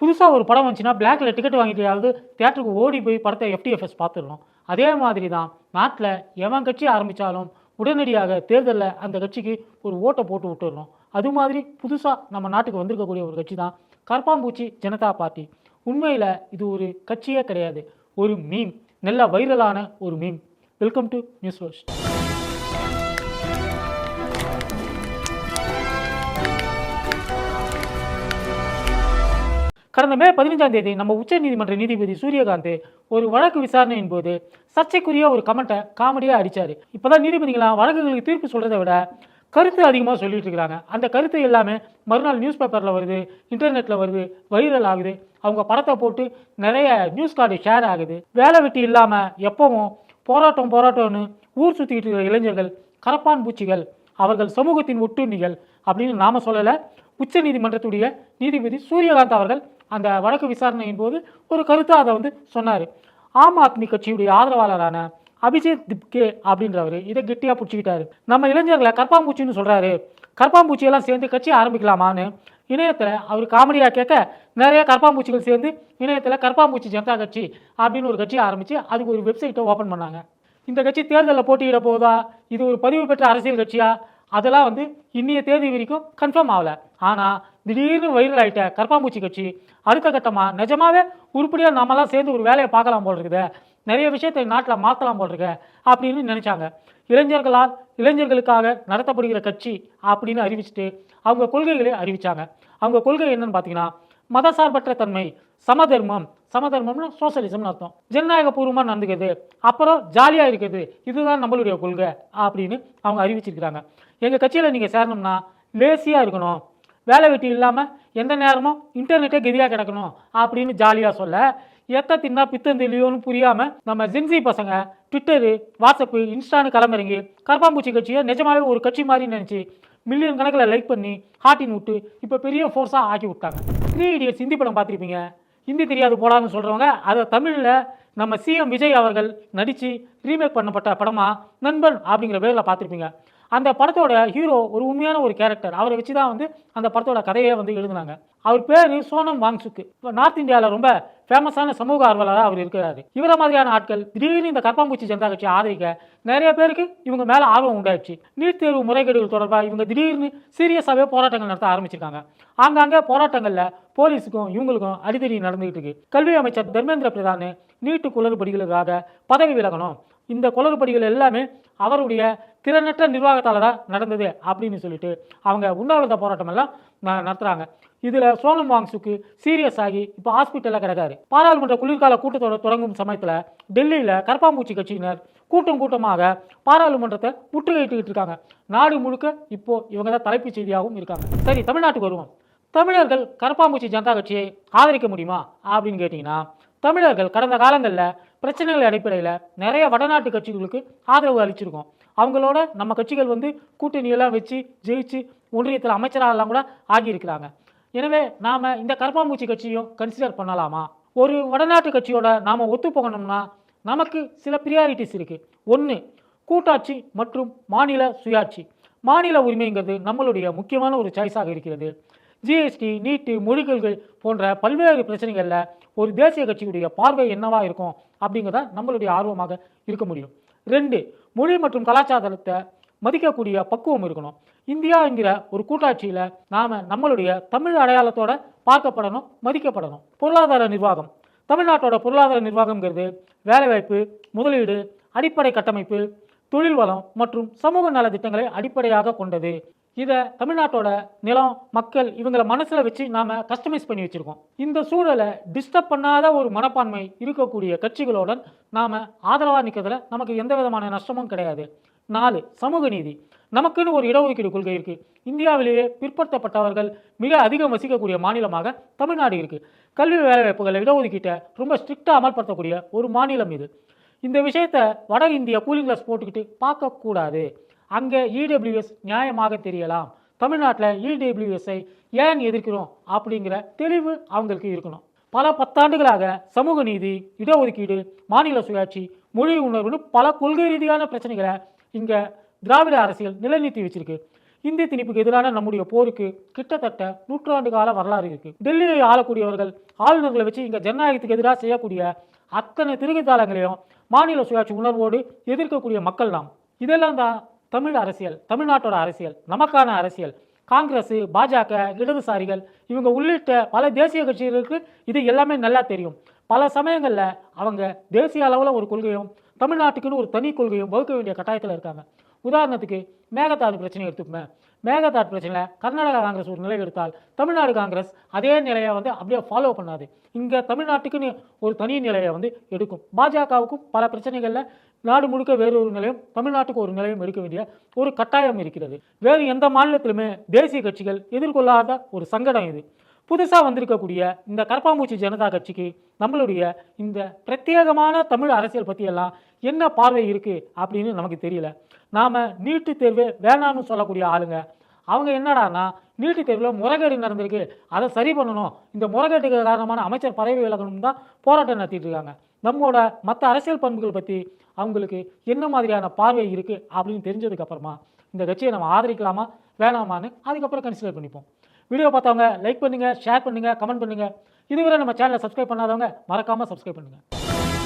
புதுசாக ஒரு படம் வந்துச்சுன்னா பிளாக்ல டிக்கெட் வாங்கிட்டு தியேட்டருக்கு ஓடி போய் படத்தை எஃப்டிஎஃப்எஸ் பார்த்துடணும். அதே மாதிரி தான் நாட்டில் எவன் கட்சி ஆரம்பித்தாலும் உடனடியாக தேர்தலில் அந்த கட்சிக்கு ஒரு ஓட்டை போட்டு விட்டுடணும். அது மாதிரி புதுசாக நம்ம நாட்டுக்கு வந்திருக்கக்கூடிய ஒரு கட்சி தான் கரப்பாம்பூச்சி ஜனதா பார்ட்டி. உண்மையில் இது ஒரு கட்சியே கிடையாது, ஒரு மீம், நல்ல வைரலான ஒரு meme. Welcome to news roast. கடந்த மே 15ஆம் தேதி நம்ம உச்சநீதிமன்ற நீதிபதி சூரியகாந்த் ஒரு வழக்கு விசாரணையின் போது சர்ச்சைக்குரிய ஒரு கமெண்ட்டை காமெடியாக அடித்தார். இப்போ தான் நீதிபதிகளாம் வழக்குகளுக்கு தீர்ப்பு சொல்கிறத விட கருத்து அதிகமாக சொல்லிட்டு இருக்கிறாங்க. அந்த கருத்து எல்லாமே மறுநாள் நியூஸ் பேப்பரில் வருது, இன்டர்நெட்டில் வருது, வைரல் ஆகுது. அவங்க படத்தை போட்டு நிறைய நியூஸ் கார்டு ஷேர் ஆகுது. வேலை வெட்டி இல்லாமல் எப்பவும் போராட்டம்னு ஊர் சுற்றிக்கிட்டு இருக்கிற இளைஞர்கள் கரப்பான் பூச்சிகள், அவர்கள் சமூகத்தின் ஒட்டுண்ணிகள் அப்படின்னு நாம் சொல்லலை. உச்ச நீதிமன்றத்துடைய நீதிபதி சூரியகாந்த் அவர்கள் அந்த வழக்கு விசாரணையின் போது ஒரு கருத்தை அதை சொன்னார். ஆம் ஆத்மி கட்சியுடைய ஆதரவாளரான அபிஜித் திப்கே அப்படின்றவர் இதை கெட்டியாக பிடிச்சிக்கிட்டாரு. நம்ம இளைஞர்களை கரப்பாம்பூச்சின்னு சொல்கிறாரு, கரப்பாம்பூச்சியெல்லாம் சேர்ந்து கட்சி ஆரம்பிக்கலாமான்னு இணையத்தில் அவர் காமெடியாக கேட்க, நிறைய கரப்பாம்பூச்சிகள் சேர்ந்து இணையத்தில் கரப்பாம்பூச்சி ஜனதா கட்சி அப்படின்னு ஒரு கட்சியை ஆரம்பித்து அதுக்கு ஒரு வெப்சைட்டை ஓப்பன் பண்ணாங்க. இந்த கட்சி தேர்தலில் போட்டியிட போதா, இது ஒரு பதிவு பெற்ற அரசியல் கட்சியா, அதெல்லாம் இன்னைய தேதி வரைக்கும் கன்ஃபார்ம் ஆகலை. ஆனால் திடீர்னு வைரல் ஆகிட்ட கரப்பாம்பூச்சி கட்சி அடுத்த கட்டமாக நிஜமாவே உருப்படியாக நாமெல்லாம் சேர்ந்து ஒரு வேலையை பார்க்கலாம் போல் இருக்குது, நிறைய விஷயத்தை நாட்டில் மாற்றலாம் போல் இருக்கு அப்படின்னு நினச்சாங்க. இளைஞர்களுக்காக நடத்தப்படுகிற கட்சி அப்படின்னு அறிவிச்சுட்டு அவங்க கொள்கைகளை அறிவித்தாங்க. அவங்க கொள்கை என்னன்னு பார்த்தீங்கன்னா, மதசார்பற்ற தன்மை, சமதர்மம்னு சோசியலிசம்னு அர்த்தம், ஜனநாயக பூர்வமாக நடந்துக்கிறது, அப்புறம் ஜாலியாக இருக்குது, இதுதான் நம்மளுடைய கொள்கை அப்படின்னு அவங்க அறிவிச்சிருக்கிறாங்க. எங்கள் கட்சியில் நீங்கள் சேரணும்னா லேசியாக இருக்கணும், வேலை வெட்டி இல்லாமல் எந்த நேரமும் இன்டர்நெட்டே கெதியாக கிடக்கணும் அப்படின்னு ஜாலியாக சொல்ல, எத்த தின்னா பித்தந்திலியோன்னு புரியாமல் நம்ம ஜென்சி பசங்க ட்விட்டரு, வாட்ஸ்அப்பு, இன்ஸ்டான்னு களமிறங்கி கரப்பாம்பூச்சி கட்சியை நிஜமாகவே ஒரு கட்சி மாதிரி நினச்சி மில்லியன் கணக்கில் லைக் பண்ணி ஹார்ட்டின் விட்டு இப்போ பெரிய ஃபோர்ஸாக ஆக்கி விட்டாங்க. 3 Idiots ஹிந்தி படம் பார்த்துருப்பீங்க. ஹிந்தி தெரியாது போடான்னு சொல்கிறவங்க அதை தமிழில் நம்ம சிஎம் விஜய் அவர்கள் நடித்து ரீமேக் பண்ணப்பட்ட படமாக நண்பன் அப்படிங்கிற பேரில் பார்த்துருப்பீங்க. அந்த படத்தோட ஹீரோ ஒரு உண்மையான ஒரு கேரக்டர். அவரை வச்சு தான் அந்த படத்தோட கதையை எழுதுனாங்க. அவர் பேர் சோனம் வாங்சுக். இப்போ நார்த் இந்தியாவில் ரொம்ப ஃபேமஸான சமூக ஆர்வலராக அவர் இருக்கிறாரு. இவரை மாதிரியான ஆட்கள் திடீர்னு இந்த கரப்பாம்பூச்சி ஜனதா கட்சியை ஆதரிக்க நிறைய பேருக்கு இவங்க மேலே ஆர்வம் உண்டாயிடுச்சு. நீட் தேர்வு முறைகேடுகள் தொடர்பாக இவங்க திடீர்னு சீரியஸாகவே போராட்டங்கள் நடத்த ஆரம்பிச்சிருக்காங்க. ஆங்காங்கே போராட்டங்களில் போலீஸுக்கும் இவங்களுக்கும் அடிதடி நடந்துகிட்டு இருக்கு. கல்வி அமைச்சர் தர்மேந்திர பிரதான் நீட்டு குளறுபடிகளுக்காக பதவி விலகணும், இந்த குளறுபடிகள் எல்லாமே அவருடைய திறனற்ற நிர்வாகத்தால் தான் நடந்தது அப்படின்னு சொல்லிட்டு அவங்க உண்ணாவிரத போராட்டம் எல்லாம் நடத்துகிறாங்க. இதில் சோனம் வாங்சுக்கு சீரியஸ் ஆகி இப்போ ஹாஸ்பிட்டலில் கிடக்காரு. பாராளுமன்ற குளிர்கால கூட்டத்தொடர் தொடங்கும் சமயத்தில் டெல்லியில் கரப்பாம்பூச்சி கட்சியினர் கூட்டமாக பாராளுமன்றத்தை முற்றுகையிட்டுக்கிட்டு இருக்காங்க. நாடு முழுக்க இப்போது இவங்க தான் தலைப்புச் செய்தியாகவும் இருக்காங்க. சரி, தமிழ்நாட்டுக்கு வருவோம். தமிழர்கள் கரப்பாம்பூச்சி ஜனதா கட்சியை ஆதரிக்க முடியுமா அப்படின்னு கேட்டிங்கன்னா, தமிழர்கள் கடந்த காலங்களில் பிரச்சனைகள் அடிப்படையில் நிறைய வடநாட்டு கட்சிகளுக்கு ஆதரவு அளிச்சிருக்கோம். அவங்களோட நம்ம கட்சிகள் கூட்டணியெல்லாம் வச்சு ஜெயிச்சு ஒன்றியத்தில் அமைச்சராகலாம் கூட ஆகியிருக்கிறாங்க. எனவே நாம் இந்த கரப்பாம்பூச்சி கட்சியும் கன்சிடர் பண்ணலாமா? ஒரு வடநாட்டு கட்சியோட நாம் ஒத்து போகணும்னா நமக்கு சில ப்ரியாரிட்டிஸ் இருக்குது. ஒன்று, கூட்டாட்சி மற்றும் மாநில சுயாட்சி. மாநில உரிமைங்கிறது நம்மளுடைய முக்கியமான ஒரு சாய்ஸாக இருக்கிறது. ஜிஎஸ்டி, நீட்டு, மொழிகொள்கை போன்ற பல்வேறு பிரச்சனைகளில் ஒரு தேசிய கட்சியுடைய பார்வை என்னவா இருக்கும் அப்படிங்கிறத நம்மளுடைய ஆர்வமாக இருக்க முடியும். 2, மொழி மற்றும் கலாச்சாரத்தை மதிக்கக்கூடிய பக்குவம் இருக்கணும். இந்தியா என்கிற ஒரு கூட்டாட்சியில் நாம் நம்மளுடைய தமிழ் அடையாளத்தோட பார்க்கப்படணும், மதிக்கப்படணும். பொருளாதார நிர்வாகம். தமிழ்நாட்டோட பொருளாதார நிர்வாகம்ங்கிறது வேலைவாய்ப்பு, முதலீடு, அடிப்படை கட்டமைப்பு, தொழில் வளம் மற்றும் சமூக நலத்திட்டங்களை அடிப்படையாக கொண்டது. இதை தமிழ்நாட்டோட நிலம், மக்கள் இவங்களை மனசில் வச்சு நாம் கஸ்டமைஸ் பண்ணி வச்சுருக்கோம். இந்த சூழலை டிஸ்டர்ப் பண்ணாத ஒரு மனப்பான்மை இருக்கக்கூடிய கட்சிகளுடன் நாம் ஆதரவாக நிற்கிறதுல நமக்கு எந்த விதமான நஷ்டமும் கிடையாது. 4, சமூக நீதி. நமக்குன்னு ஒரு இடஒதுக்கீடு கொள்கை இருக்குது. இந்தியாவிலேயே பிற்படுத்தப்பட்டவர்கள் மிக அதிகம் வசிக்கக்கூடிய மாநிலமாக தமிழ்நாடு இருக்குது. கல்வி வேலைவாய்ப்புகளை இடஒதுக்கீட்டை ரொம்ப ஸ்ட்ரிக்டாக அமல்படுத்தக்கூடிய ஒரு மாநிலம் இது. இந்த விஷயத்தை வட இந்திய கூலிங் கிளாஸ் போட்டுக்கிட்டு பார்க்கக்கூடாது. அங்கே இடபிள்யூஎஸ் நியாயமாக தெரியலாம். தமிழ்நாட்டில் இடபிள்யூஎஸ்ஐ ஏன் எதிர்க்கிறோம் அப்படிங்கிற தெளிவு அவங்களுக்கு இருக்கணும். பல 10 ஆண்டுகளாக சமூக நீதி, இடஒதுக்கீடு, மாநில சுயாட்சி, மொழி உணர்வுன்னு பல கொள்கை ரீதியான பிரச்சனைகளை இங்கே திராவிட அரசியல் நிலைநிறுத்தி வச்சிருக்கு. இந்தி திணிப்புக்கு எதிரான நம்முடைய போருக்கு கிட்டத்தட்ட 100 ஆண்டு கால வரலாறு இருக்கு. டெல்லியை ஆளக்கூடியவர்கள் ஆளுநர்களை வச்சு இங்க ஜனநாயகத்துக்கு எதிராக செய்யக்கூடிய அத்தனை திருகுதாளங்களையும் மாநில சுயாட்சி உணர்வோடு எதிர்க்கக்கூடிய மக்கள் நாம். இதெல்லாம் தான் தமிழ் அரசியல், தமிழ்நாட்டோட அரசியல், நமக்கான அரசியல். காங்கிரஸ், பாஜக, இடதுசாரிகள் இவங்க உள்ளிட்ட பல தேசிய கட்சிகளுக்கு இது எல்லாமே நல்லா தெரியும். பல சமயங்களில் அவங்க தேசிய அளவில் ஒரு கொள்கையும் தமிழ்நாட்டுக்குன்னு ஒரு தனி கொள்கையும் வகுக்க வேண்டிய கட்டாயத்தில் இருக்காங்க. உதாரணத்துக்கு மேகதாது பிரச்சனை எடுத்துக்குமே. மேகதாது பிரச்சனையில் கர்நாடகா காங்கிரஸ் ஒரு நிலை எடுத்தால் தமிழ்நாடு காங்கிரஸ் அதே நிலையை அப்படியே ஃபாலோ பண்ணாது. இங்கே தமிழ்நாட்டுக்குன்னு ஒரு தனி நிலையை எடுக்கும். பாஜகவுக்கும் பல பிரச்சனைகளில் நாடு முழுக்க வேறு ஒரு நிலையும் தமிழ்நாட்டுக்கு ஒரு நிலையும் எடுக்க வேண்டிய ஒரு கட்டாயம் இருக்கிறது. வேறு எந்த மாநிலத்திலுமே தேசிய கட்சிகள் எதிர்கொள்ளாத ஒரு சங்கடம் இது. புதுசாக வந்திருக்கக்கூடிய இந்த கரப்பாம்பூச்சி ஜனதா கட்சிக்கு நம்மளுடைய இந்த பிரத்யேகமான தமிழ் அரசியல் பற்றியெல்லாம் என்ன பார்வை இருக்குது அப்படின்னு நமக்கு தெரியல. நாம் நீட்டு தேர்வு வேணான்னு சொல்லக்கூடிய ஆளுங்க அவங்க என்னடானா நீட்டு தேர்வில் முறைகேடு நடந்திருக்கு, அதை சரி பண்ணணும், இந்த முறைகேட்டுக்கு காரணமான அமைச்சர் பதவி விலகணும் தான் போராட்டம் நடத்திட்டு இருக்காங்க. நம்மளோட மற்ற அரசியல் பண்புகள் பற்றி அவங்களுக்கு என்ன மாதிரியான பார்வை இருக்குது அப்படின்னு தெரிஞ்சதுக்கப்புறமா இந்த கட்சியை நம்ம ஆதரிக்கலாமா வேணாமான்னு அதுக்கப்புறம் கன்சிடர் பண்ணிப்போம். வீடியோ பார்த்தவங்க லைக் பண்ணுங்கள், ஷேர் பண்ணுங்கள், கமெண்ட் பண்ணுங்கள். இதுவரை நம்ம சேனலை சப்ஸ்கிரைப் பண்ணாதவங்க மறக்காமல் சப்ஸ்கிரைப் பண்ணுங்கள்.